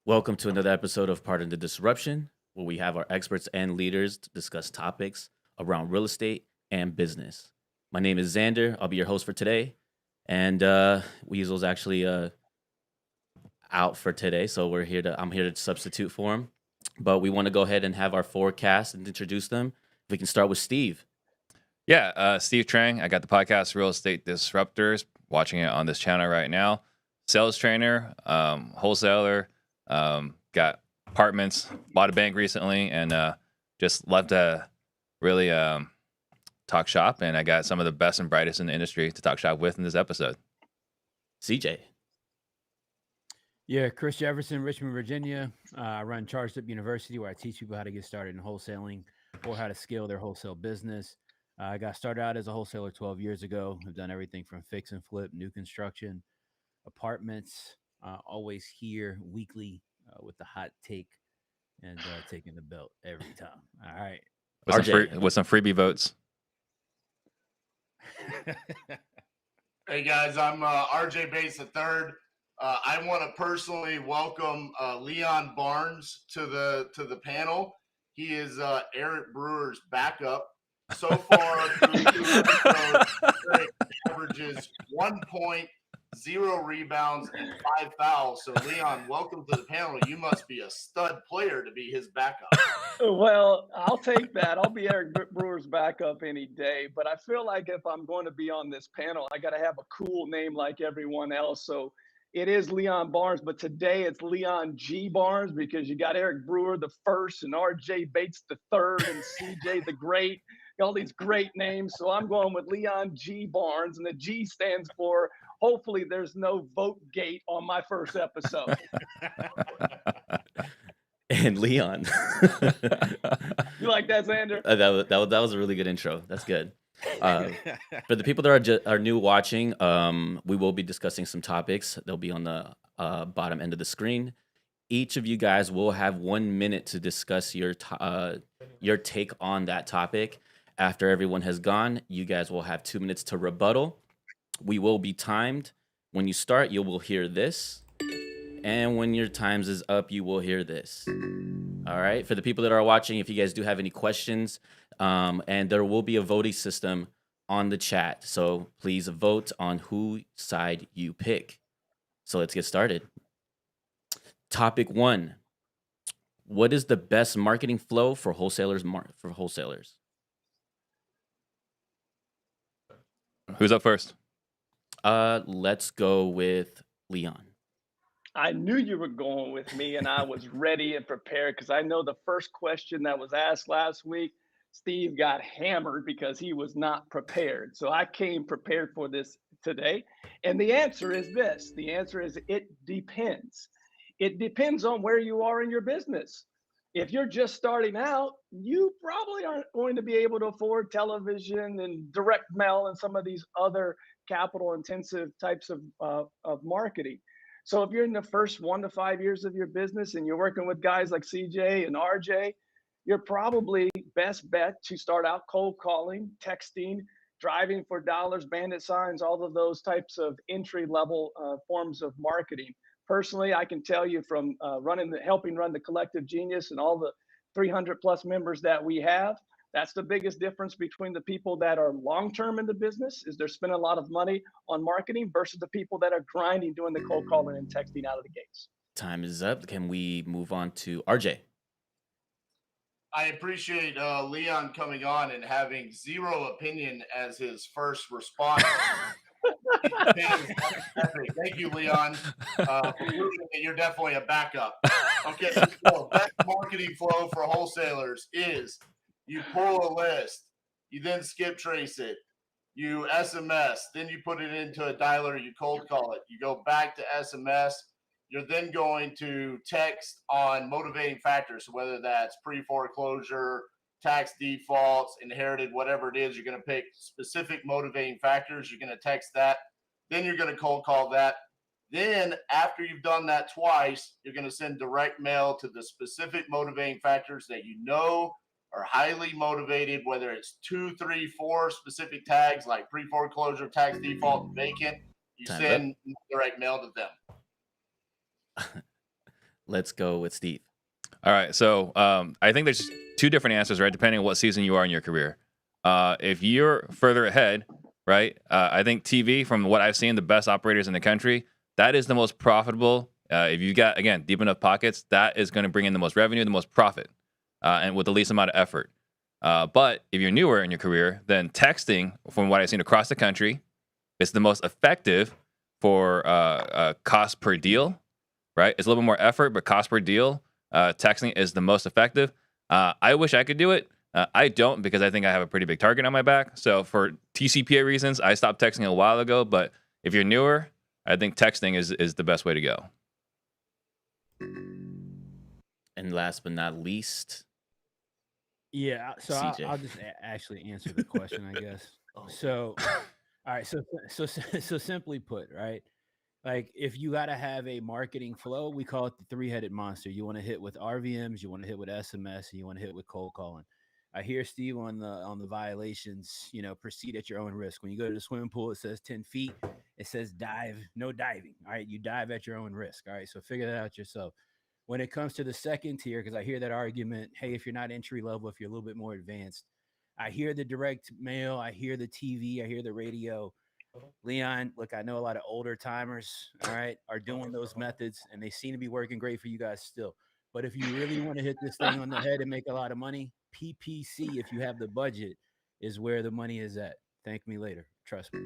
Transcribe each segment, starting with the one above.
Welcome to another episode of Pardon the Disruption, where we have our experts and leaders to discuss topics around real estate and business. My name is Xander. I'll be your host for today. And Weasel's actually out for today, so I'm here to substitute for him. But we want to go ahead and have our forecast and introduce them. We can start with Steve. Yeah, Steve Trang. I got the podcast Real Estate Disruptors, watching it on this channel right now. Sales trainer, wholesaler, got apartments, bought a bank recently, and just love to really talk shop. And I got some of the best and brightest in the industry to talk shop with in this episode. CJ. Yeah, Chris Jefferson, Richmond, Virginia. I run Charged Up University, where I teach people how to get started in wholesaling or how to scale their wholesale business. I got started out as a wholesaler 12 years ago. I've done everything from fix and flip, new construction, apartments. Always here weekly with the hot take and taking the belt every time. All right. With some freebie votes. Hey guys, I'm RJ Bates III. I want to personally welcome Leon Barnes to the panel. He is Eric Brewer's backup. So far, through 2 episodes, Eric averages 1.0 rebounds and 5 fouls. So Leon, welcome to the panel. You must be a stud player to be his backup. Well, I'll take that. I'll be Eric Brewer's backup any day. But I feel like if I'm going to be on this panel, I got to have a cool name like everyone else. So it is Leon Barnes, but today it's Leon G. Barnes because you got Eric Brewer the first and RJ Bates the third and CJ the great. All these great names. So I'm going with Leon G. Barnes, and the G stands for hopefully there's no vote gate on my first episode. And Leon. You like that, Xander? That was a really good intro. That's good. For the people that are new watching, we will be discussing some topics. They'll be on the bottom end of the screen. Each of you guys will have 1 minute to discuss your take on that topic. After everyone has gone, you guys will have 2 minutes to rebuttal. We will be timed. When you start, you will hear this. And when your times is up, you will hear this. All right. For the people that are watching, if you guys do have any questions, and there will be a voting system on the chat. So please vote on whose side you pick. So let's get started. Topic 1. What is the best marketing flow for wholesalers? Who's up first? Let's go with Leon. I knew you were going with me, and I was ready and prepared because I know the first question that was asked last week, Steve got hammered because he was not prepared. So I came prepared for this today. And the answer is this. The answer is it depends. It depends on where you are in your business. If you're just starting out, you probably aren't going to be able to afford television and direct mail and some of these other capital intensive types of marketing. So if you're in the first 1 to 5 years of your business and you're working with guys like CJ and RJ, you're probably best bet to start out cold calling, texting, driving for dollars, bandit signs, all of those types of entry level forms of marketing. Personally, I can tell you from helping run the Collective Genius and all the 300 plus members that we have, that's the biggest difference between the people that are long-term in the business is they're spending a lot of money on marketing versus the people that are grinding, doing the cold calling and texting out of the gates. Time is up. Can we move on to RJ? I appreciate Leon coming on and having zero opinion as his first response. Thank you, Leon. You're definitely a backup. Okay, so best marketing flow for wholesalers is you pull a list, you then skip trace it, you SMS, then you put it into a dialer, you cold call it, you go back to SMS, you're then going to text on motivating factors, so whether that's pre-foreclosure, tax defaults, inherited, whatever it is, you're going to pick specific motivating factors. You're going to text that. Then you're going to cold call that. Then after you've done that twice, you're going to send direct mail to the specific motivating factors that you know are highly motivated, whether it's 2, 3, 4 specific tags like pre-foreclosure, tax default, vacant. You send direct mail to them. let's go with Steve. All right. So I think there's two different answers, right? Depending on what season you are in your career. If you're further ahead, right? I think TV, from what I've seen, the best operators in the country, that is the most profitable. If you got, again, deep enough pockets, that is going to bring in the most revenue, the most profit, and with the least amount of effort. But if you're newer in your career, then texting, from what I've seen across the country, is the most effective for cost per deal, right? It's a little bit more effort, but cost per deal, texting is the most effective. I wish I could do it. I don't, because I think I have a pretty big target on my back. So for TCPA reasons, I stopped texting a while ago. But if you're newer, I think texting is the best way to go. And last but not least, Yeah, so CJ. I'll just actually answer the question, I guess. So, all right, so simply put, right? Like, if you got to have a marketing flow, we call it the three-headed monster. You want to hit with RVMs, you want to hit with SMS, and you want to hit with cold calling. I hear Steve on the violations, proceed at your own risk. When you go to the swimming pool, it says 10 feet. It says dive, no diving. All right, you dive at your own risk. All right, so figure that out yourself. When it comes to the second tier, because I hear that argument, hey, if you're not entry level, if you're a little bit more advanced, I hear the direct mail, I hear the TV, I hear the radio. Leon, look, I know a lot of older timers, all right, are doing those methods, and they seem to be working great for you guys still. But if you really want to hit this thing on the head and make a lot of money, PPC, if you have the budget, is where the money is at. Thank me later. Trust me.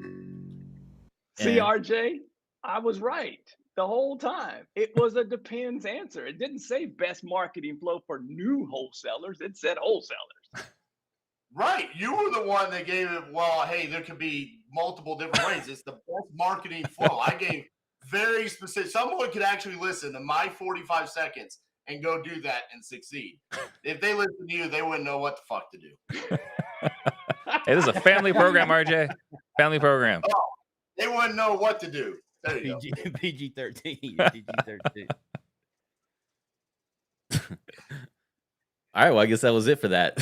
See, And- RJ, I was right the whole time. It was a depends answer. It didn't say best marketing flow for new wholesalers. It said wholesalers. Right. You were the one that gave it, well, hey, there could be multiple different ways. It's the best marketing flow. I gave very specific. Someone could actually listen to my 45 seconds and go do that and succeed. If they listen to you, they wouldn't know what the fuck to do. Hey, this is a family program, RJ. Family program. They wouldn't know what to do. There you go. PG-13. PG-13. all right, well, I guess that was it for that.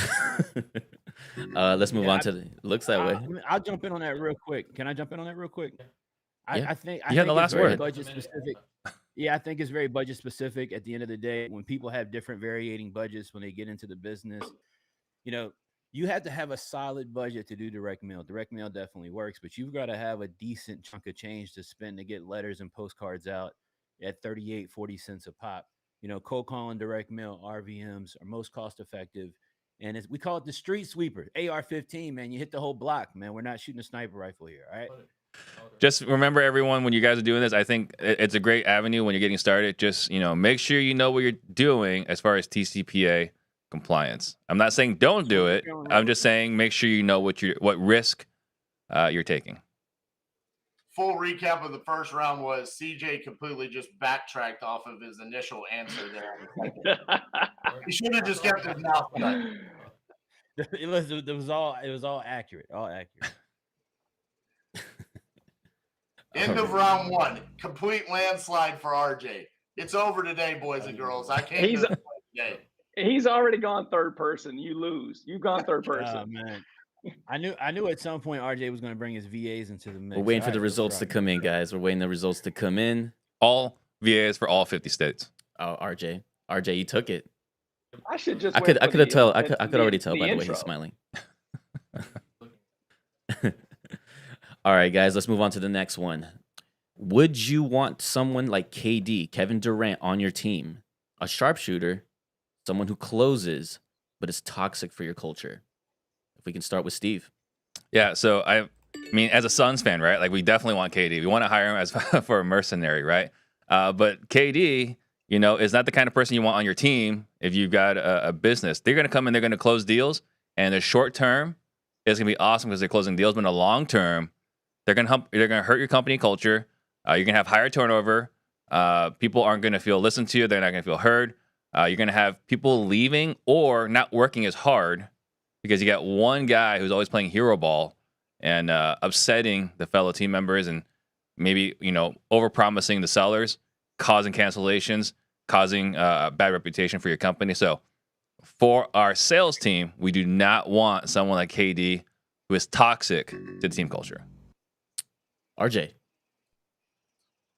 Let's move on to the looks that way. I'll jump in on that real quick. Can I jump in on that real quick? Yeah. I think You had the last it's very word. budget specific. Yeah, I think it's very budget specific. At the end of the day, when people have different varying budgets when they get into the business, you have to have a solid budget to do direct mail. Direct mail definitely works, but you've got to have a decent chunk of change to spend to get letters and postcards out at 38-40 cents a pop. Cold calling, direct mail, RVMs are most cost effective. And we call it the street sweeper, AR-15, man. You hit the whole block, man. We're not shooting a sniper rifle here, all right? Just remember, everyone, when you guys are doing this, I think it's a great avenue when you're getting started. Just, make sure you know what you're doing as far as TCPA compliance. I'm not saying don't do it. I'm just saying make sure you know what risk you're taking. Full recap of the first round was CJ completely just backtracked off of his initial answer there. He should have just kept his mouth shut. It was all accurate. All accurate. End of round one. Complete landslide for RJ. It's over today, boys and girls. I can't He's- do it today. He's already gone third person. You lose. You've gone third Oh, person. man. I knew at some point RJ was going to bring his VAs into the mix. We're waiting for All the right, results to come in, guys. We're waiting the results to come in. All VAs for all 50 states. Oh, RJ, you took it. I should just. I wait could for tell. I the- could the- already tell the by the way intro. he's smiling. All right, guys, let's move on to the next one. Would you want someone like KD, Kevin Durant, on your team? A sharpshooter, someone who closes, but is toxic for your culture. If we can start with Steve. Yeah, so I mean, as a Suns fan, right? Like, we definitely want KD. We want to hire him as for a mercenary, right? But KD, is not the kind of person you want on your team if you've got a business. They're going to come in, they're going to close deals, and the short term is going to be awesome because they're closing deals. But in the long term, they're going to hurt your company culture. You're going to have higher turnover. People aren't going to feel listened to. They're not going to feel heard. You're going to have people leaving or not working as hard because you got one guy who's always playing hero ball and upsetting the fellow team members and maybe, overpromising the sellers, causing cancellations, causing a bad reputation for your company. So for our sales team, we do not want someone like KD who is toxic to the team culture. RJ.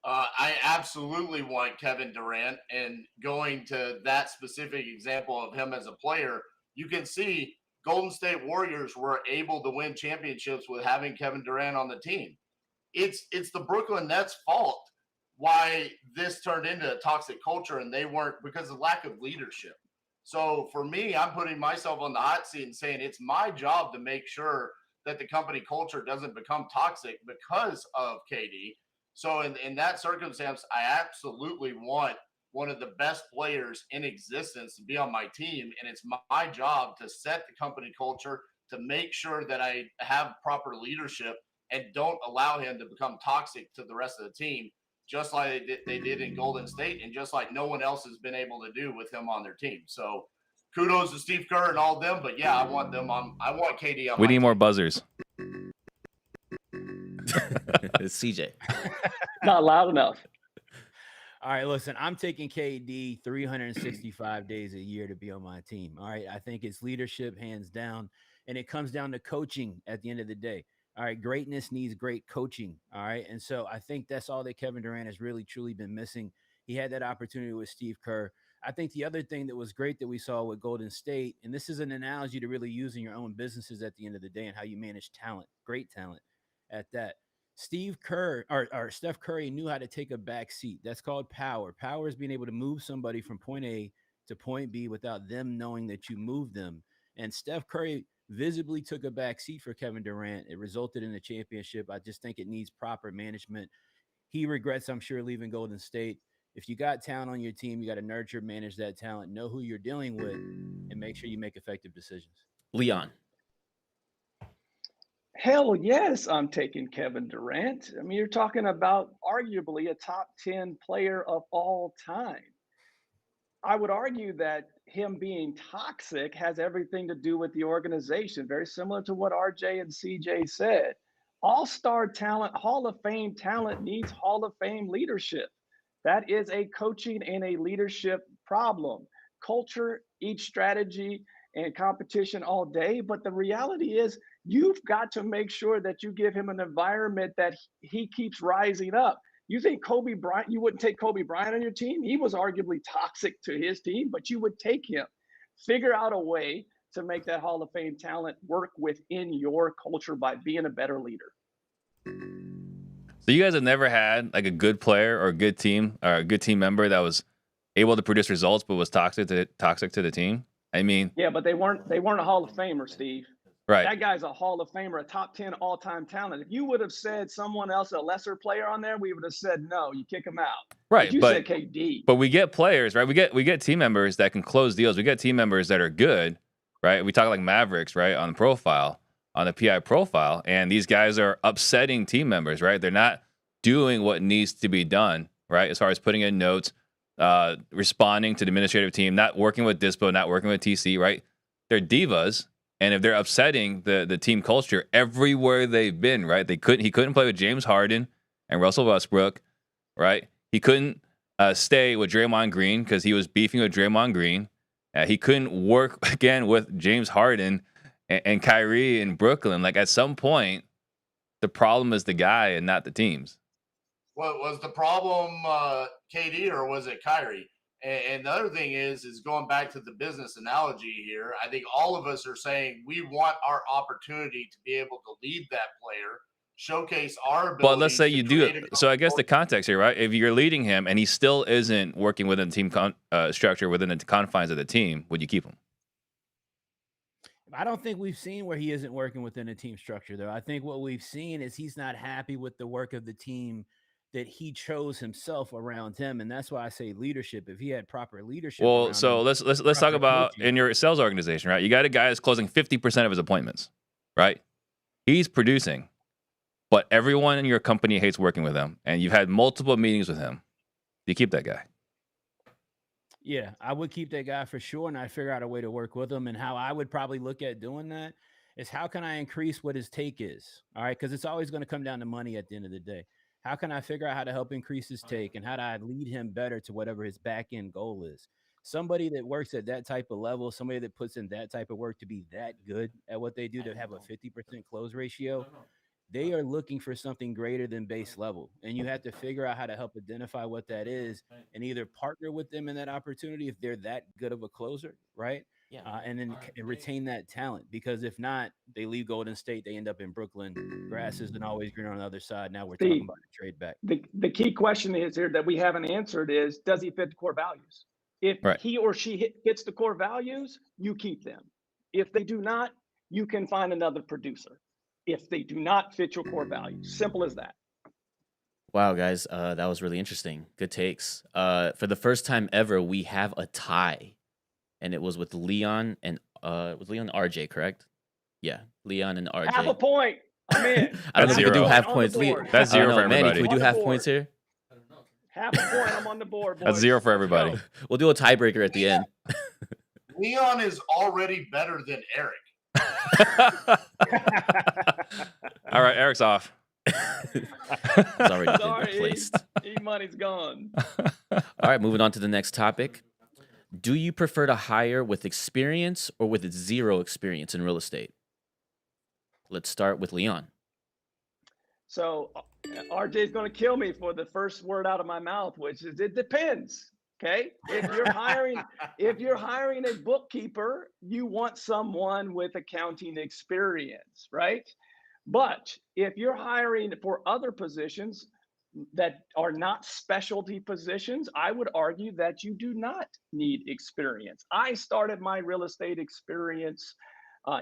I absolutely want Kevin Durant. And going to that specific example of him as a player, you can see Golden State Warriors were able to win championships with having Kevin Durant on the team. It's the Brooklyn Nets' fault why this turned into a toxic culture, and they weren't, because of lack of leadership. So for me, I'm putting myself on the hot seat and saying it's my job to make sure that the company culture doesn't become toxic because of KD. So in that circumstance, I absolutely want one of the best players in existence to be on my team. And it's my job to set the company culture, to make sure that I have proper leadership and don't allow him to become toxic to the rest of the team, just like they did in Golden State, and just like no one else has been able to do with him on their team. So kudos to Steve Kerr and all them, but yeah, I want them on. I want KD on. We my need team. more buzzers. It's CJ. Not loud enough. All right, listen, I'm taking KD 365 days a year to be on my team. All right, I think it's leadership hands down, and it comes down to coaching at the end of the day. All right, greatness needs great coaching. All right, and so I think that's all that Kevin Durant has really truly been missing. He had that opportunity with Steve Kerr. I think the other thing that was great that we saw with Golden State, and this is an analogy to really use in your own businesses at the end of the day and how you manage talent, great talent at that. Steve Kerr or Steph Curry knew how to take a back seat. That's called power. Power is being able to move somebody from point A to point B without them knowing that you moved them. And Steph Curry visibly took a back seat for Kevin Durant. It resulted in a championship. I just think it needs proper management. He regrets, I'm sure, leaving Golden State. If you got talent on your team, you got to nurture, manage that talent, know who you're dealing with, and make sure you make effective decisions. Leon. Hell yes, I'm taking Kevin Durant. I mean, you're talking about arguably a top 10 player of all time. I would argue that him being toxic has everything to do with the organization, very similar to what RJ and CJ said. All-star talent, Hall of Fame talent needs Hall of Fame leadership. That is a coaching and a leadership problem. Culture eats strategy and competition all day, but the reality is you've got to make sure that you give him an environment that he keeps rising up. You think Kobe Bryant, you wouldn't take Kobe Bryant on your team? He was arguably toxic to his team, but you would take him. Figure out a way to make that Hall of Fame talent work within your culture by being a better leader. So you guys have never had like a good player or a good team or a good team member that was able to produce results but was toxic to the team? I mean, yeah, but they weren't a Hall of Famer, Steve. Right. That guy's a Hall of Famer, a top 10 all-time talent. If you would have said someone else, a lesser player on there, we would have said no, you kick him out. Right. But you said KD. But we get players, right? We get team members that can close deals. We get team members that are good, right? We talk like Mavericks, right, on the profile, on the PI profile, and these guys are upsetting team members, right? They're not doing what needs to be done, right? As far as putting in notes, responding to the administrative team, not working with Dispo, not working with TC, right? They're divas. And if they're upsetting the team culture everywhere they've been, right? He couldn't play with James Harden and Russell Westbrook, right? He couldn't stay with Draymond Green because he was beefing with Draymond Green. He couldn't work again with James Harden and Kyrie in Brooklyn. Like at some point, the problem is the guy and not the teams. What was the problem, KD, or was it Kyrie? And the other thing is going back to the business analogy here. I think all of us are saying we want our opportunity to be able to lead that player, showcase our ability. Well, let's say you do it. So I guess the context here, right? If you're leading him and he still isn't working within the team structure, within the confines of the team, would you keep him? I don't think we've seen where he isn't working within a team structure, though. I think what we've seen is he's not happy with the work of the team that he chose himself around him, and that's why I say leadership. If he had proper leadership, well, so him, let's talk about coaching. In your sales organization, right? You got a guy that's closing 50% of his appointments, right? He's producing, but everyone in your company hates working with him, and you've had multiple meetings with him. Do you keep that guy? Yeah, I would keep that guy for sure, and I'd figure out a way to work with him. And how I would probably look at doing that is how can I increase what his take is? All right, because it's always going to come down to money at the end of the day. How can I figure out how to help increase his take, and how do I lead him better to whatever his back end goal is? Somebody that works at that type of level, somebody that puts in that type of work to be that good at what they do, to have a 50% close ratio, they are looking for something greater than base level. And you have to figure out how to help identify what that is and either partner with them in that opportunity if they're that good of a closer, right? Yeah. And then retain that talent, because if not, they leave Golden State, they end up in Brooklyn. Grass isn't always green on the other side. Now we're talking about a trade back. The key question is here that we haven't answered is, does he fit the core values? If Right. he or she hits the core values, you keep them. If they do not, you can find another producer. If they do not fit your core values, simple as that. Wow, guys, that was really interesting. Good takes. For the first time ever, we have a tie, and it was with Leon and RJ, correct? Yeah, Leon and RJ. Half a point. I'm in. I don't know if we can do zero. half On the points. board. That's I don't zero know, for Manny, everybody. can we do On the half board. points here? Half a point. I'm on the board, boys. That's zero for everybody. Let's We'll do a tiebreaker at the end. Leon is already better than Eric. All right, Eric's off. It's already been Sorry, replaced. E-money's gone. All right, moving on to the next topic. Do you prefer to hire with experience or with zero experience in real estate? Let's start with Leon. So RJ's going to kill me for the first word out of my mouth, which is it depends. Okay. If you're hiring a bookkeeper, you want someone with accounting experience, right? But if you're hiring for other positions that are not specialty positions, I would argue that you do not need experience. I started my real estate experience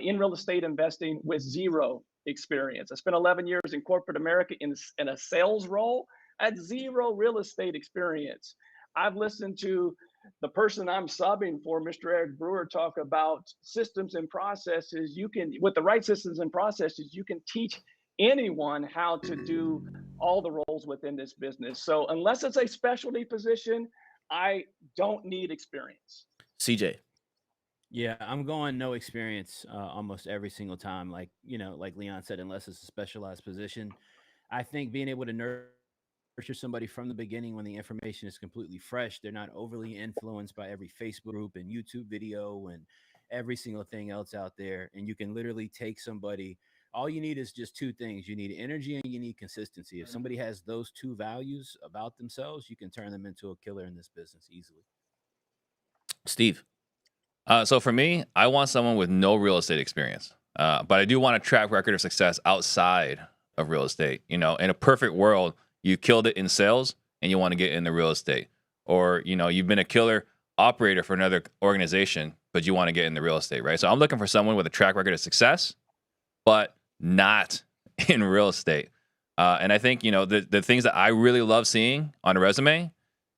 in real estate investing with zero experience. I spent 11 years in corporate America in a sales role at zero real estate experience. I've listened to the person I'm subbing for, Mr. Eric Brewer, talk about systems and processes. You can, with the right systems and processes, you can teach anyone how to do all the roles within this business. So unless it's a specialty position, I don't need experience. CJ. Yeah, I'm going no experience almost every single time. Like Leon said, unless it's a specialized position. I think being able to nurture somebody from the beginning when the information is completely fresh, they're not overly influenced by every Facebook group and YouTube video and every single thing else out there. And you can literally take somebody. All you need is just two things. You need energy and you need consistency. If somebody has those two values about themselves, you can turn them into a killer in this business easily. Steve. So for me, I want someone with no real estate experience, but I do want a track record of success outside of real estate. You know, in a perfect world, you killed it in sales and you want to get into real estate, or you've been a killer operator for another organization, but you want to get into real estate, right? So I'm looking for someone with a track record of success, but not in real estate. And I think the things that I really love seeing on a resume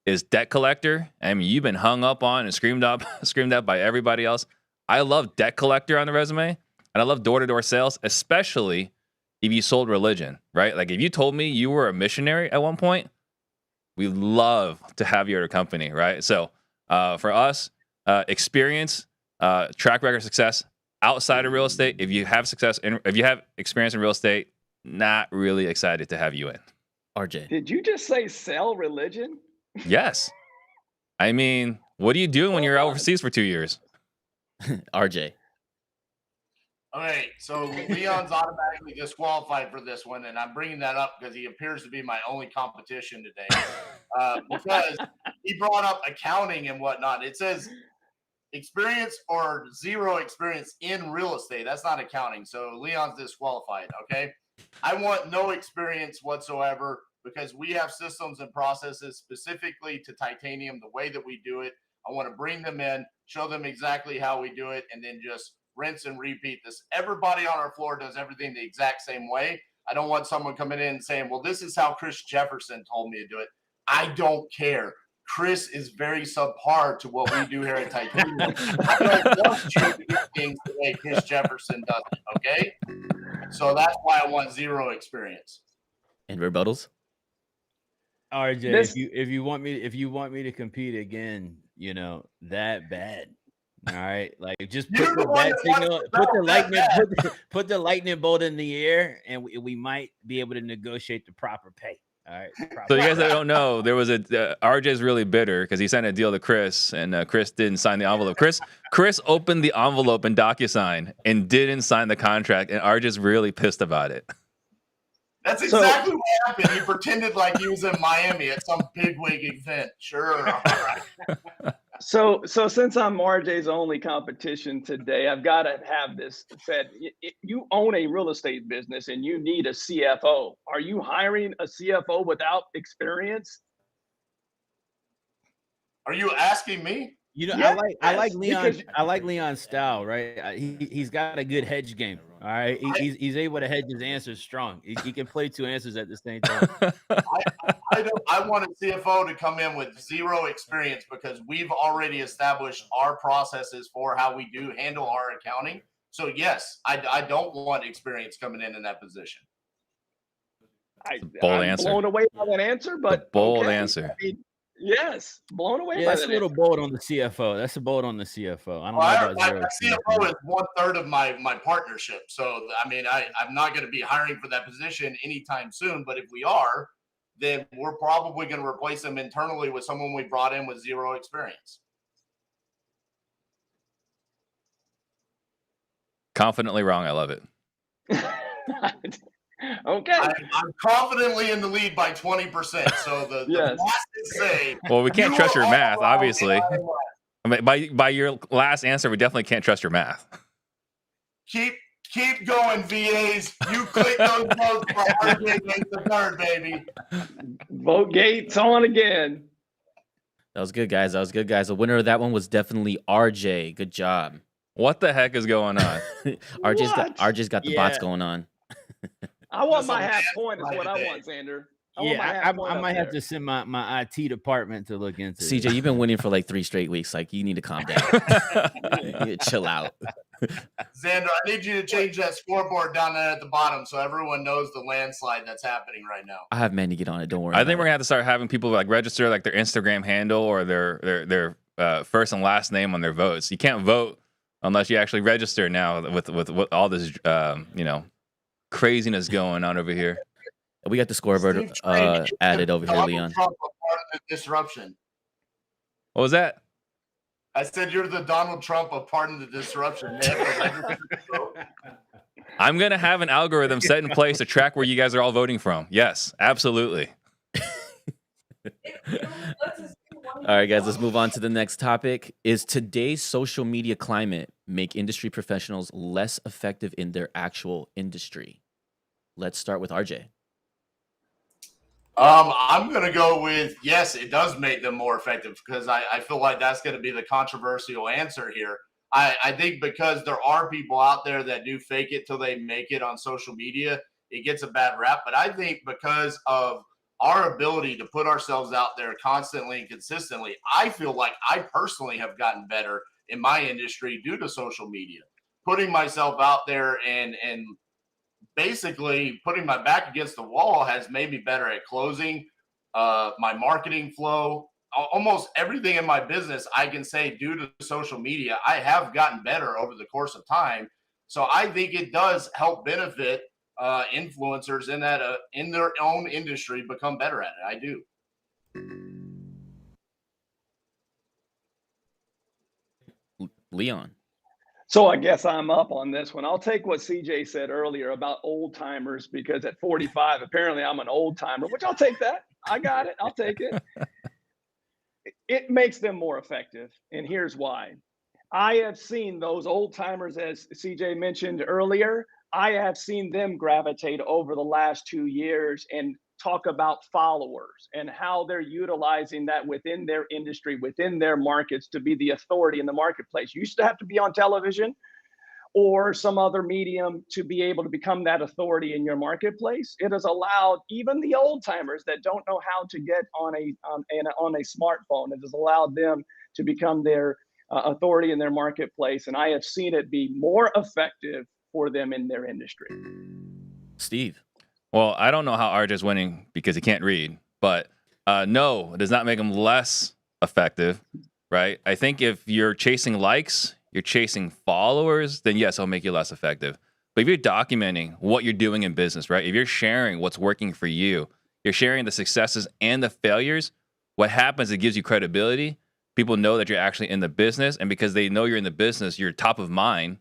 is debt collector. I mean, you've been hung up on and screamed at by everybody else. I love debt collector on the resume, and I love door-to-door sales, especially if you sold religion, right? Like if you told me you were a missionary at one point, we love to have you at our company, right? So for us, experience, track record of success outside of real estate. If you have experience in real estate, not really excited to have you in. RJ. Did you just say sell religion? Yes. I mean, what are you doing when you're overseas for 2 years? RJ. Okay, so Leon's automatically disqualified for this one, and I'm bringing that up because he appears to be my only competition today. Because he brought up accounting and whatnot. It says experience or zero experience in real estate. That's not accounting. So Leon's disqualified, okay? I want no experience whatsoever because we have systems and processes specifically to titanium, the way that we do it. I want to bring them in, show them exactly how we do it, and then just rinse and repeat this. Everybody on our floor does everything the exact same way. I don't want someone coming in and saying, well, this is how Chris Jefferson told me to do it. I don't care. Chris is very subpar to what we do here at Titanium. I don't want you to do things the way Chris Jefferson does it, okay? So that's why I want zero experience. And rebuttals? RJ, if you want me to compete again, that bad. All right, like just put the bat signal, put the lightning bolt in the air, and we might be able to negotiate the proper pay. All right. So you guys that don't know, there was RJ's really bitter because he sent a deal to Chris, and Chris didn't sign the envelope. Chris opened the envelope in DocuSign and didn't sign the contract, and RJ's really pissed about it. That's So- exactly what happened. He pretended like he was in Miami at some bigwig event. Sure. All right. So since I'm RJ's only competition today, I've got to have this said. You own a real estate business and you need a CFO. Are you hiring a CFO without experience? Are you asking me? You know, Yes, I like Leon. because- I like Leon's style, right? He's got a good hedge game. All right, he's able to hedge his answers strong. He can play two answers at the same time. I want a CFO to come in with zero experience because we've already established our processes for how we do handle our accounting. So yes, I don't want experience coming in that position. Bold I'm answer. blown away by that answer, but bold okay. answer. I mean, yes, blown away Yeah, by that's that a little answer. bold on the CFO. That's a bold on the CFO. I don't know about My zero. CFO is 1/3 of my partnership. So I mean, I'm not going to be hiring for that position anytime soon. But if we are, then we're probably going to replace them internally with someone we brought in with zero experience. Confidently wrong. I love it. Okay. I'm confidently in the lead by 20%. So the Yes. last say. Well, we can't you trust your are math, wrong obviously. and I'm right. I mean, by your last answer, we definitely can't trust your math. Keep going, VAs. You click those votes for RJ Gates the third, baby. Vote Gates on again. That was good, guys. The winner of that one was definitely RJ. Good job. What the heck is going on? RJ's got the bots Yeah. going on. I want Just my a half man point is what I today. want, Xander. I want my Yeah, half point I up might have there. to send my IT department to look into CJ, this. you've been winning for like 3 straight weeks. Like, you need to calm down. You need to chill out. Xander, I need you to change that scoreboard down there at the bottom so everyone knows the landslide that's happening right now. I have Manny get on it. Don't worry. I think about we're gonna have to start having people like register like their Instagram handle or their first and last name on their votes. You can't vote unless you actually register now with all this craziness going on over here. it. We got the scoreboard Steve Trang, added over here, Donald Leon. Trump of part of the disruption. What was that? I said you're the Donald Trump of pardon the disruption. Man. I'm gonna have an algorithm set in place to track where you guys are all voting from. Yes, absolutely. All right, guys, let's move on to the next topic. Is today's social media climate make industry professionals less effective in their actual industry? Let's start with RJ. I'm going to go with yes, it does make them more effective because I feel like that's going to be the controversial answer here. I think because there are people out there that do fake it till they make it on social media, it gets a bad rap. But I think because of our ability to put ourselves out there constantly and consistently, I feel like I personally have gotten better in my industry due to social media, putting myself out there and basically putting my back against the wall has made me better at closing, my marketing flow, almost everything in my business. I can say due to social media, I have gotten better over the course of time. So I think it does help benefit influencers in that in their own industry become better at it. I do. Leon. So I guess I'm up on this one. I'll take what CJ said earlier about old timers because at 45, apparently I'm an old timer, which I'll take that. I got it. I'll take it. It makes them more effective. And here's why. I have seen those old timers, as CJ mentioned earlier, I have seen them gravitate over the last 2 years and talk about followers and how they're utilizing that within their industry, within their markets to be the authority in the marketplace. You used to have to be on television or some other medium to be able to become that authority in your marketplace. It has allowed even the old timers that don't know how to get on a smartphone. It has allowed them to become their authority in their marketplace. And I have seen it be more effective for them in their industry. Steve. Well, I don't know how RJ's winning because he can't read, but no, it does not make him less effective, right? I think if you're chasing likes, you're chasing followers, then yes, it'll make you less effective. But if you're documenting what you're doing in business, right? If you're sharing what's working for you, you're sharing the successes and the failures, what happens, it gives you credibility. People know that you're actually in the business, and because they know you're in the business, you're top of mind.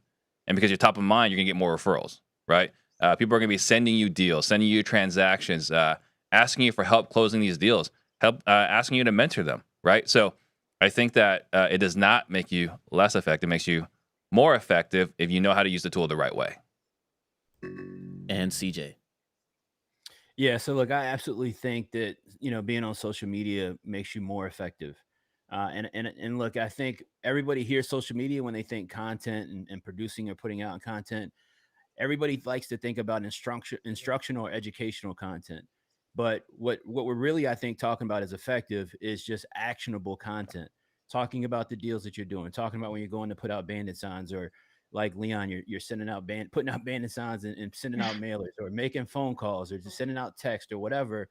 And because you're top of mind, you're gonna get more referrals, right? People are going to be sending you deals, sending you transactions, asking you for help closing these deals, asking you to mentor them, right? So I think that it does not make you less effective. It makes you more effective if you know how to use the tool the right way. And CJ. Yeah, so look, I absolutely think that being on social media makes you more effective. And look, I think everybody hears social media when they think content and producing or putting out content. Everybody likes to think about instructional or educational content. But what we're really, I think, talking about as effective is just actionable content. Talking about the deals that you're doing, talking about when you're going to put out bandit signs, or like Leon, you're sending out putting out bandit signs and sending out mailers, or making phone calls, or just sending out text or whatever.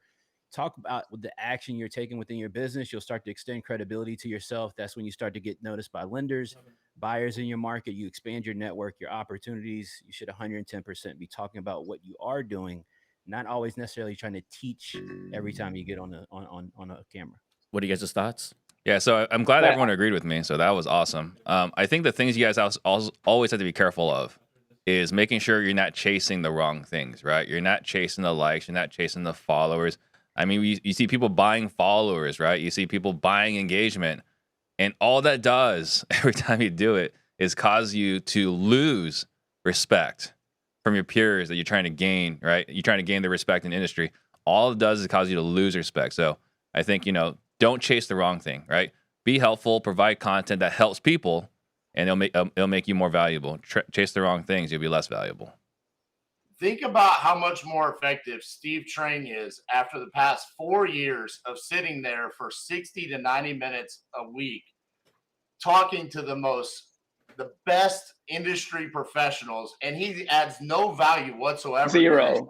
Talk about the action you're taking within your business. You'll start to extend credibility to yourself. That's when you start to get noticed by lenders, buyers in your market. You expand your network, your opportunities. You should 110% be talking about what you are doing, not always necessarily trying to teach every time you get on a camera. What are you guys' thoughts? Yeah, so I'm glad everyone agreed with me. So that was awesome. I think the things you guys always have to be careful of is making sure you're not chasing the wrong things, right? You're not chasing the likes. You're not chasing the followers. I mean, you see people buying followers, right? You see people buying engagement. And all that does every time you do it is cause you to lose respect from your peers that you're trying to gain, right? You're trying to gain the respect in the industry. All it does is cause you to lose respect. So I think, don't chase the wrong thing, right? Be helpful, provide content that helps people, and it'll make you more valuable. Chase the wrong things, you'll be less valuable. Think about how much more effective Steve Trang is after the past 4 years of sitting there for 60 to 90 minutes a week, talking to the best industry professionals, and he adds no value whatsoever. Zero.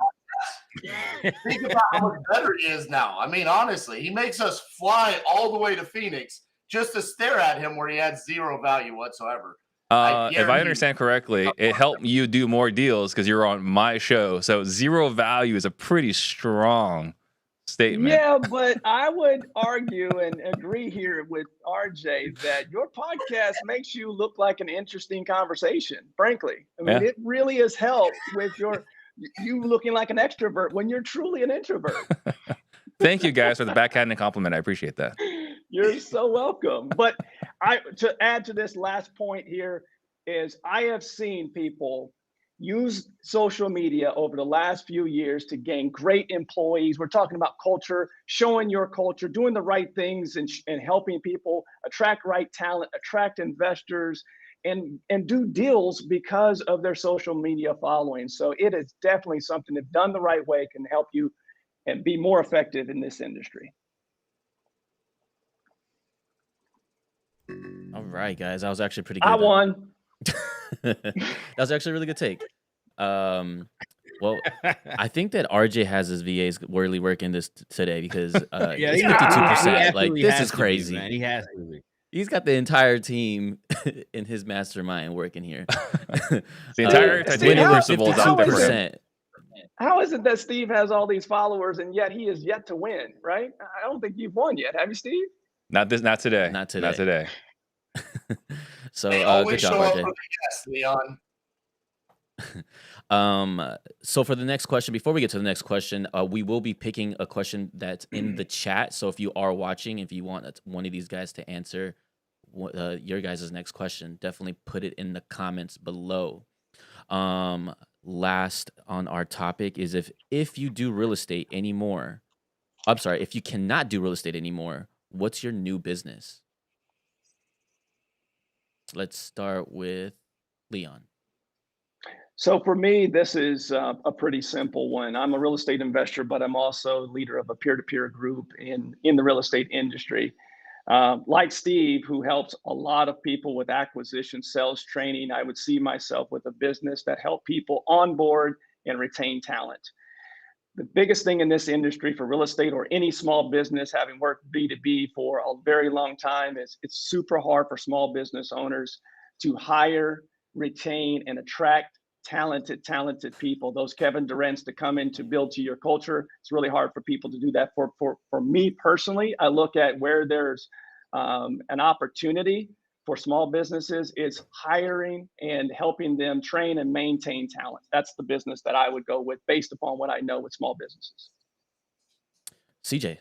Think about how much better he is now. I mean, honestly, he makes us fly all the way to Phoenix just to stare at him, where he adds zero value whatsoever. If I understand correctly, it helped you do more deals because you're on my show. So zero value is a pretty strong statement. Yeah, but I would argue and agree here with RJ that your podcast makes you look like an interesting conversation, frankly. I mean, It really has helped with you looking like an extrovert when you're truly an introvert. Thank you guys for the backhanded compliment. I appreciate that. You're so welcome. But to add to this last point here is I have seen people use social media over the last few years to gain great employees. We're talking about culture, showing your culture, doing the right things, and helping people attract right talent, attract investors, and do deals because of their social media following. So it is definitely something that done the right way can help you and be more effective in this industry. All right, guys. That was actually pretty good. I won. That was actually a really good take. Well, I think that RJ has his VAs really working this today because it's 52%. Like, this is crazy. Man. He has to be. He's got the entire team in his mastermind working here. The entire titanium crucible is out there for him. How is it that Steve has all these followers and yet he is yet to win, right? I don't think you've won yet. Have you, Steve? Not today. Not today. So good job, RJ. Yes, Leon. So for the next question, before we get to the next question, we will be picking a question that's in the chat. So if you are watching, if you want one of these guys to answer your guys' next question, definitely put it in the comments below. Last on our topic is if you do real estate anymore, if you cannot do real estate anymore, what's your new business? Let's start with Leon. So for me, this is a pretty simple one. I'm a real estate investor, but I'm also leader of a peer-to-peer group in the real estate industry. Like Steve, who helps a lot of people with acquisition, sales training, I would see myself with a business that help people onboard and retain talent. The biggest thing in this industry for real estate or any small business, having worked B2B for a very long time, is it's super hard for small business owners to hire, retain, and attract talented people, those Kevin Durants to come in to build to your culture. It's really hard for people to do that. For me personally, I look at where there's an opportunity for small businesses is hiring and helping them train and maintain talent. That's the business that I would go with based upon what I know with small businesses. CJ.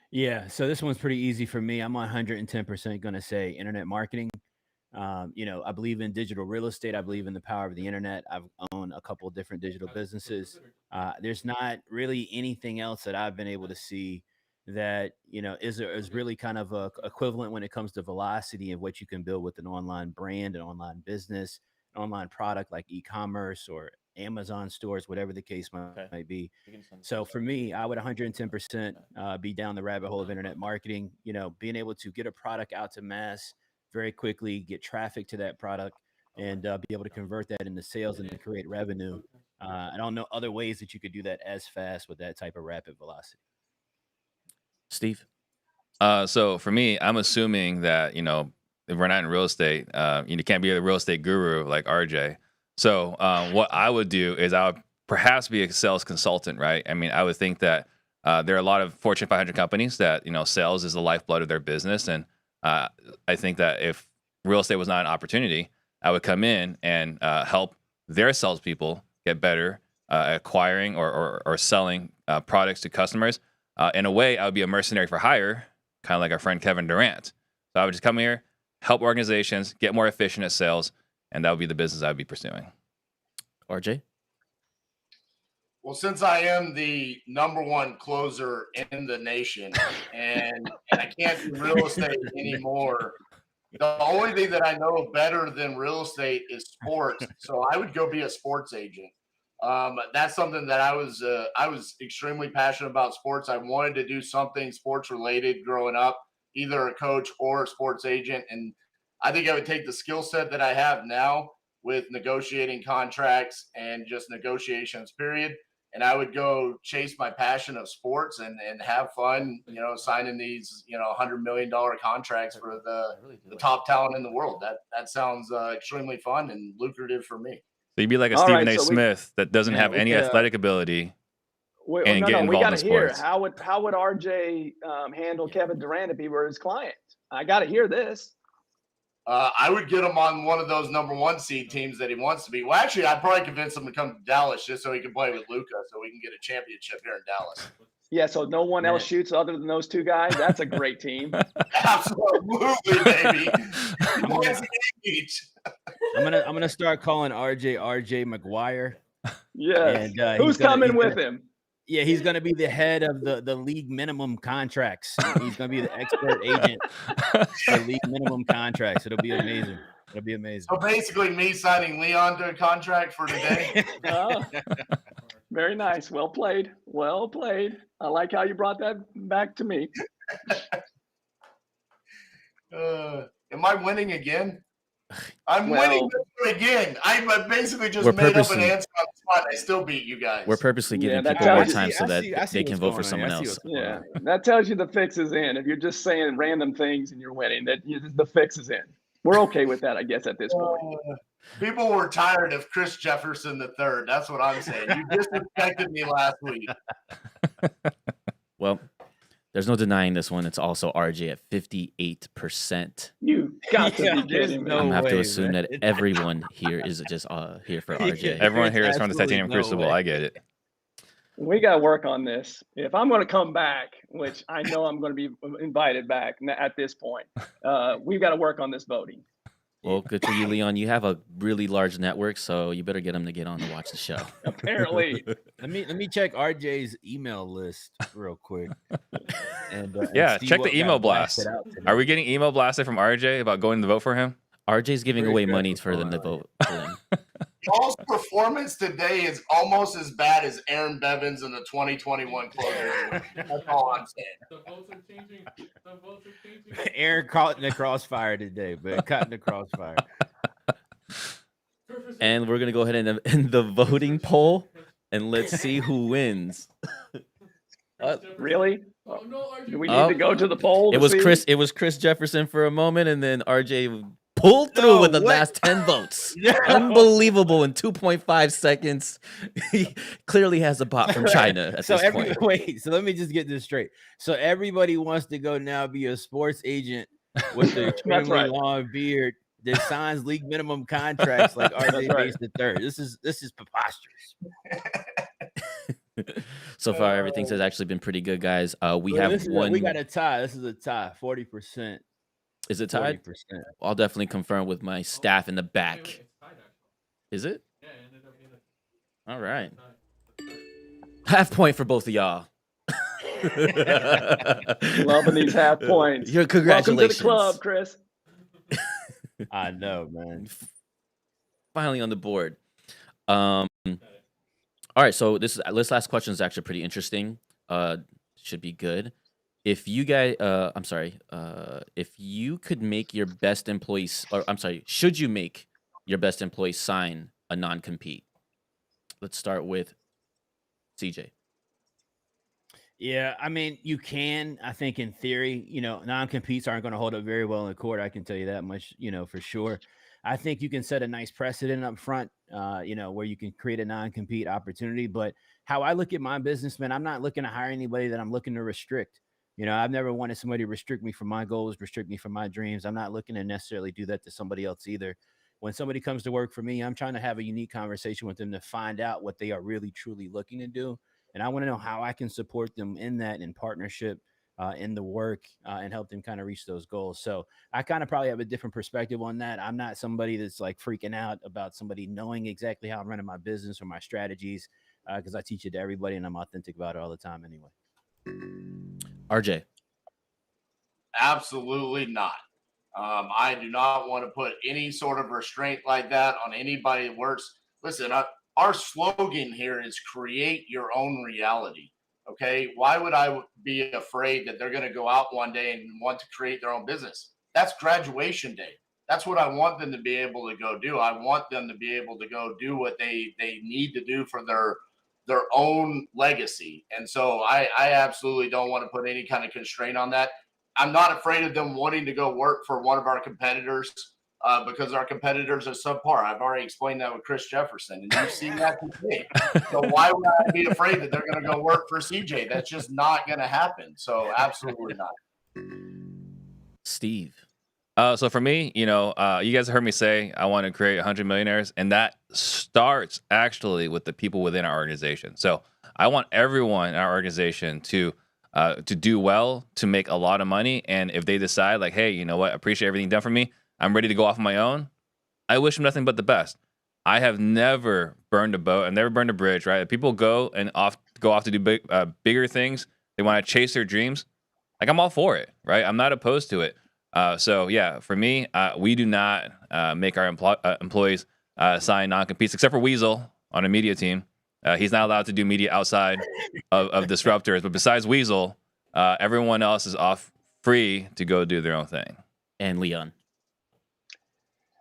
Yeah, so this one's pretty easy for me. I'm 110% going to say internet marketing. I believe in digital real estate. I believe in the power of the internet. I've owned a couple of different digital businesses. There's not really anything else that I've been able to see that is really kind of equivalent when it comes to velocity of what you can build with an online brand, an online business, an online product like e-commerce or Amazon stores, whatever the case might be. So for me, I would 110% be down the rabbit hole of internet marketing. Being able to get a product out to mass very quickly, get traffic to that product, and be able to convert that into sales and to create revenue. I don't know other ways that you could do that as fast with that type of rapid velocity. Steve. So for me, I'm assuming that, if we're not in real estate, you can't be a real estate guru like RJ. So what I would do is I would perhaps be a sales consultant, right? I mean, I would think that there are a lot of Fortune 500 companies that, sales is the lifeblood of their business. And I think that if real estate was not an opportunity, I would come in and help their salespeople get better at acquiring or selling products to customers. In a way, I would be a mercenary for hire, kind of like our friend Kevin Durant. So I would just come here, help organizations get more efficient at sales, and that would be the business I would be pursuing. RJ? Well, since I am the #1 closer in the nation and I can't do real estate anymore, the only thing that I know better than real estate is sports. So I would go be a sports agent. That's something that I was extremely passionate about sports. I wanted to do something sports related growing up, either a coach or a sports agent. And I think I would take the skill set that I have now with negotiating contracts and just negotiations, period. And I would go chase my passion of sports and have fun, signing these, $100 million contracts for the top talent in the world. That sounds extremely fun and lucrative for me. So you'd be like a Stephen A. Smith that doesn't have any athletic ability and get involved in sports. How would RJ handle Kevin Durant if he were his client? I got to hear this. I would get him on one of those #1 seed teams that he wants to be. Well, actually, I'd probably convince him to come to Dallas just so he can play with Luka, so we can get a championship here in Dallas. Yeah, so no one else shoots other than those two guys. That's a great team. Absolutely, baby. I'm gonna start calling RJ McGuire. Yes. And, who's coming with him? Yeah, he's going to be the head of the league minimum contracts. He's going to be the expert agent for league minimum contracts. It'll be amazing. So basically me signing Leon to a contract for today. Very nice. Well played. I like how you brought that back to me. Am I winning again? I'm winning again. I basically just made up an answer on the spot. I still beat you guys. We're purposely giving people more time so that they can vote for someone else. Yeah, that tells you the fix is in. If you're just saying random things and you're winning, the fix is in. We're okay with that, I guess, at this point. People were tired of Chris Jefferson III. That's what I'm saying. You disrespected me last week. Well, there's no denying this one. It's also RJ at 58%. You got to be kidding me. I'm gonna have to assume that everyone here is just here for RJ. Everyone here is from the Titanium Crucible. I get it. We got to work on this. If I'm going to come back, which I know I'm going to be invited back at this point, we've got to work on this voting. Well, good for you, Leon. You have a really large network, so you better get them to get on to watch the show. Apparently. Let me check RJ's email list real quick. And check the email blast. Are we getting email blasted from RJ about going to vote for him? RJ's giving away money for them to vote for him. Y'all's performance today is almost as bad as Aaron Bevins in the 2021 closer. That's all I'm saying. The votes are changing. Aaron caught in the crossfire today, but caught in the crossfire. And we're gonna go ahead and end the voting poll, and let's see who wins. Really? Oh, no, do we need to go to the poll? It was Chris Jefferson for a moment, and then RJ pulled through with the last 10 votes. Unbelievable in 2.5 seconds. He clearly has a bot from China at this point. Wait, so let me just get this straight. So everybody wants to go now be a sports agent with the That's extremely right. long beard that signs league minimum contracts like RJ right. Bates the third. This is preposterous. So far, everything has actually been pretty good, guys. We Well, have this is one. we got a tie. This is a tie. 40%. Is it tied? 40%. I'll definitely confirm with my staff in the back. Is it? Yeah, it ended up being all right. Half point for both of y'all. Loving these half points. Your congratulations. Welcome to the club, Chris. I know, man. Finally on the board. All right, so this last question is actually pretty interesting. Should be good. If you guys, if you could make your best employees, or I'm sorry, should you make your best employee sign a non-compete? Let's start with CJ. Yeah, I mean, you can. I think in theory, non-competes aren't going to hold up very well in court. I can tell you that much, for sure. I think you can set a nice precedent up front, where you can create a non-compete opportunity. But how I look at my business, man, I'm not looking to hire anybody that I'm looking to restrict. I've never wanted somebody to restrict me from my goals, restrict me from my dreams. I'm not looking to necessarily do that to somebody else either. When somebody comes to work for me, I'm trying to have a unique conversation with them to find out what they are really, truly looking to do. And I want to know how I can support them in that, in partnership, in the work, and help them kind of reach those goals. So I kind of probably have a different perspective on that. I'm not somebody that's like freaking out about somebody knowing exactly how I'm running my business or my strategies, because I teach it to everybody and I'm authentic about it all the time anyway. RJ. Absolutely not. I do not want to put any sort of restraint like that on anybody that works. Listen, our slogan here is create your own reality. Okay. Why would I be afraid that they're going to go out one day and want to create their own business? That's graduation day. That's what I want them to be able to go do. I want them to be able to go do what they need to do for their own legacy. And so I absolutely don't want to put any kind of constraint on that. I'm not afraid of them wanting to go work for one of our competitors, because our competitors are subpar. I've already explained that with Chris Jefferson, and you've seen that today. So why would I be afraid that they're going to go work for CJ? That's just not going to happen. So absolutely not. Steve. So for me, you guys heard me say I want to create 100 millionaires, and that starts actually with the people within our organization. So I want everyone in our organization to do well, to make a lot of money. And if they decide like, hey, you know what, I appreciate everything done for me, I'm ready to go off on my own, I wish them nothing but the best. I have never burned a boat. I've never burned a bridge, right? People go off to do bigger things. They want to chase their dreams. Like, I'm all for it, right? I'm not opposed to it. So yeah, for me, we do not make our employees sign non-competes, except for Weasel on a media team. He's not allowed to do media outside of Disruptors. But besides Weasel, everyone else is off free to go do their own thing. And Leon.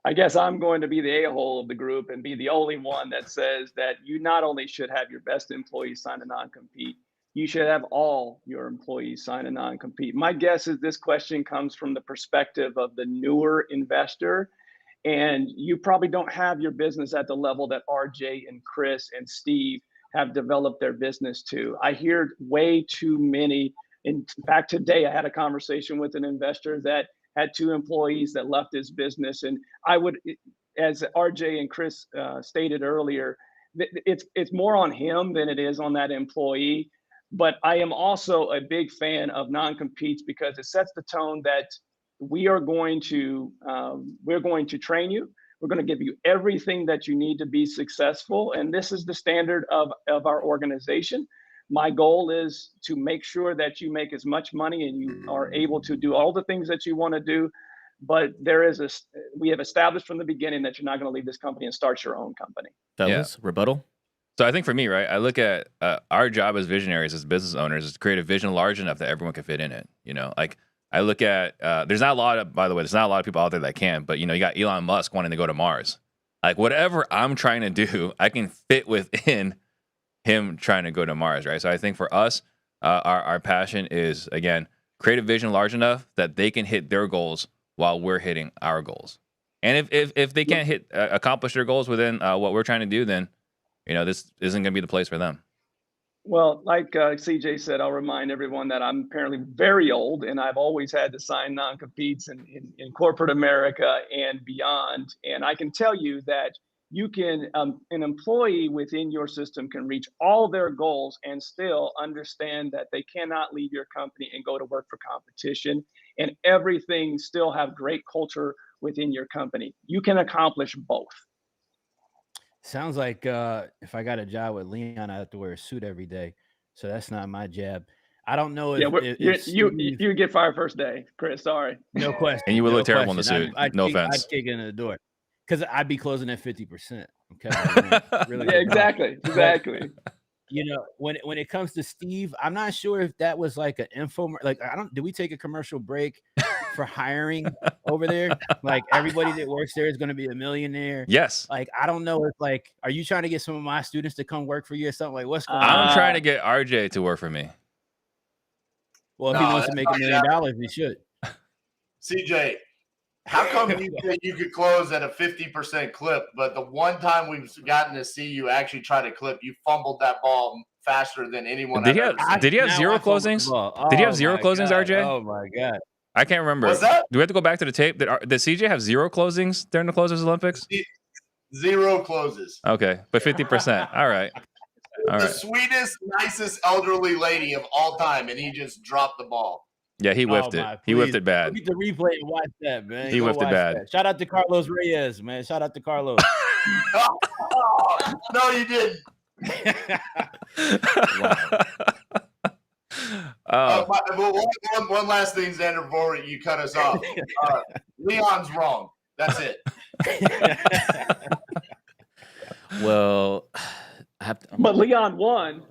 I guess I'm going to be the a-hole of the group and be the only one that says that you not only should have your best employees sign a non-compete, you should have all your employees sign a non-compete. My guess is this question comes from the perspective of the newer investor, and you probably don't have your business at the level that RJ and Chris and Steve have developed their business to. I hear way too many. In fact, today I had a conversation with an investor that had 2 employees that left his business. And I would, as RJ and Chris stated earlier, it's more on him than it is on that employee. But I am also a big fan of non-competes because it sets the tone that we're going to train you. We're going to give you everything that you need to be successful. And this is the standard of our organization. My goal is to make sure that you make as much money and you are able to do all the things that you want to do. But we have established from the beginning that you're not going to leave this company and start your own company. Fellas, rebuttal? So I think for me, right, I look at our job as visionaries, as business owners, is to create a vision large enough that everyone can fit in it. Like I look at, there's not a lot of people out there that can, but you got Elon Musk wanting to go to Mars. Like whatever I'm trying to do, I can fit within him trying to go to Mars, right? So I think for us, our passion is, again, create a vision large enough that they can hit their goals while we're hitting our goals. And if they can't accomplish their goals within what we're trying to do, then this isn't going to be the place for them. Well, like CJ said, I'll remind everyone that I'm apparently very old, and I've always had to sign non-competes in corporate America and beyond. And I can tell you that you can, an employee within your system can reach all their goals and still understand that they cannot leave your company and go to work for competition, and everything still have great culture within your company. You can accomplish both. Sounds like if I got a job with Leon, I have to wear a suit every day. So that's not my jab. I don't know Yeah, if Steve, you get fired first day, Chris. Sorry. no question. And you would no look terrible in the question. suit. I'd No kick, offense. I'd kick in the door because I'd be closing at 50%. Okay. Really Yeah, good. exactly. Exactly. You know, when it comes to Steve, I'm not sure if that was like an info. Like, did we take a commercial break for hiring over there? Like, everybody that works there is going to be a millionaire. Yes. Like, I don't know. It's like, are you trying to get some of my students to come work for you or something? Like, what's going on? I'm trying to get RJ to work for me. Well, if he wants to make $1 million, he should. CJ, how come you think you could close at a 50% clip, but the one time we've gotten to see you actually try to clip, you fumbled that ball faster than anyone Did I've ever seen? he have Now zero I fumbled the closings? ball. Did he have Oh zero my closings, God. RJ? Oh my God. I can't remember. What's that? Do we have to go back to the tape? Did CJ have zero closings during the Closers Olympics? Zero closes. Okay, but 50%. All right. All The right. sweetest, nicest elderly lady of all time, and he just dropped the ball. Yeah, he whiffed it. He whiffed it bad. Get the replay and watch that, man. He Go whiffed it watch bad. that. Shout out to Carlos Reyes, man. Shout out to Carlos. Oh, no, you didn't. Oh, One last thing, Xander, before you cut us off. Leon's wrong. That's it. Well, I have to, But Leon won.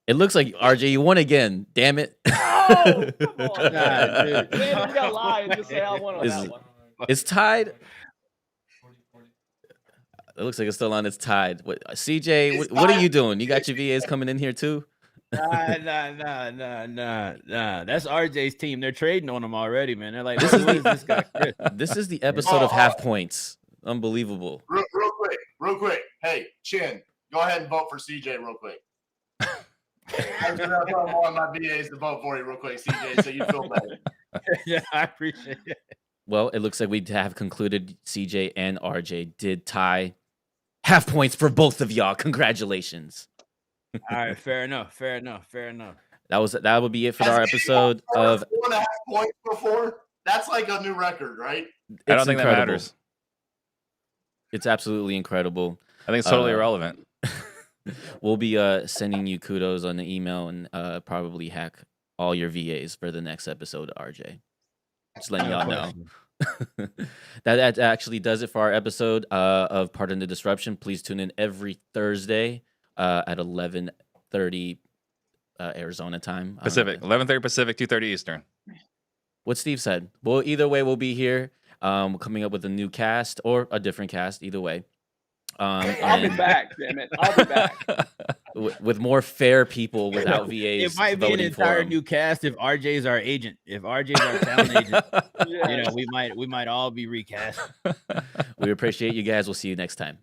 it looks like RJ, you won again. Damn it. Oh, come on. Nah, dude. Man, you gotta lie and just say I won on Is that it- one. It's tied. It looks like it's still on. It's tied. What, CJ, It's what are tied. you doing? You got your VAs coming in here too? Nah. That's RJ's team. They're trading on him already, man. They're like, This what is is this guy, Chris? This is the episode of half points. Unbelievable. Real quick. Hey, Chin, go ahead and vote for CJ real quick. I was going to tell all my VAs to vote for you real quick, CJ, so you feel better. Yeah, I appreciate it. Well, it looks like we have concluded CJ and RJ did tie. Half points for both of y'all. Congratulations. All right, fair enough. That would be it for our episode of 4.5 points before. That's like a new record, right? I don't It's think that incredible. matters. It's absolutely incredible. I think it's totally irrelevant. We'll be sending you kudos on the email and probably hack all your VAs for the next episode, RJ. Just letting y'all know. That actually does it for our episode of Pardon the Disruption. Please tune in every Thursday at 11:30 Arizona time. Pacific, 11:30 Pacific, 2:30 Eastern. What Steve said. Well, either way, we'll be here coming up with a new cast or a different cast. Either way. I'll be back, damn it. I'll be back. With more fair people without VAs. It might be an voting for entire them. new cast if RJ's our agent. If RJ's our talent agent, Yeah. you know, we might all be recast. We appreciate you guys. We'll see you next time.